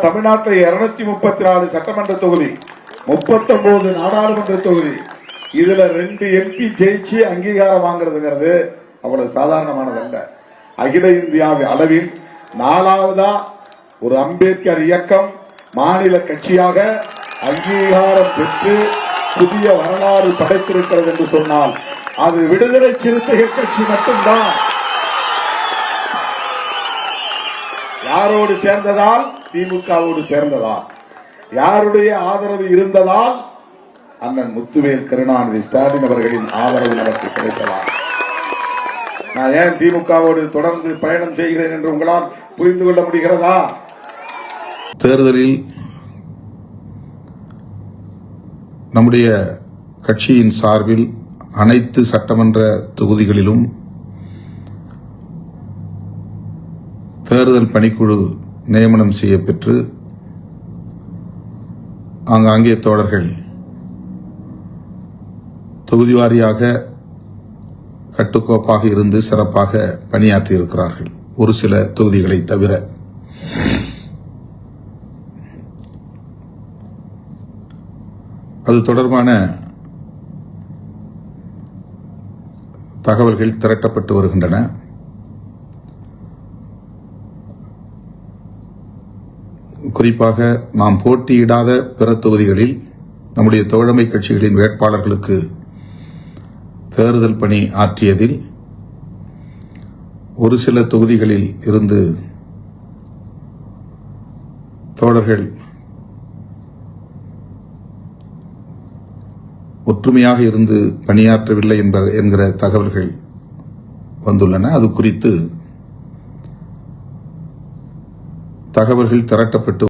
தமிழ்நாட்டில் 234 சட்டமன்ற தொகுதி, 39 நாடாளுமன்ற தொகுதி, இதுல 2 MP ஜெயிச்சு அங்கீகாரம் வாங்குறதுங்கிறது அவ்வளவு சாதாரணமானதல்ல. அகில இந்தியா அளவில் 4வதா ஒரு அம்பேத்கர் இயக்கம் மாநில கட்சியாக அங்கீகாரம் பெற்று புதிய வரலாறு படைத்திருக்கிறது என்று சொன்னால் அது விடுதலை சிறுத்தைகள் கட்சி மட்டும்தான். யாரோடு சேர்ந்ததால்? திமுகவோடு சேர்ந்ததால். யாருடைய ஆதரவு இருந்ததால்? அண்ணன் முத்துவேல் கருணாநிதி ஸ்டாலின் அவர்களின் ஆதரவு நமக்கு கிடைத்ததால். நான் ஏன் திமுகவோடு தொடர்ந்து பயணம் செய்கிறேன் என்று உங்களால் புரிந்து கொள்ள முடிகிறதா? தேர்தலில் நம்முடைய கட்சியின் சார்பில் அனைத்து சட்டமன்ற தொகுதிகளிலும் தேர்தல் பணிக்குழு நியமனம் செய்யப்பெற்று ஆங்காங்கே தோழர்கள் தொகுதி வாரியாக கட்டுக்கோப்பாக இருந்து சிறப்பாக பணியாற்றியிருக்கிறார்கள், ஒரு சில தொகுதிகளை தவிர. அது தொடர்பான தகவல்கள் திரட்டப்பட்டு வருகின்றன. குறிப்பாக நாம் போட்டியிடாத பிற தொகுதிகளில் நம்முடைய தோழமை கட்சிகளின் வேட்பாளர்களுக்கு தேர்தல் பணி ஆற்றியதில் ஒரு சில தொகுதிகளில் இருந்து தோழர்கள் ஒற்றுமையாக இருந்து பணியாற்றவில்லை என்கிற தகவல்கள் வந்துள்ளன. அது குறித்து தகவல்கள் திரட்டப்பட்டு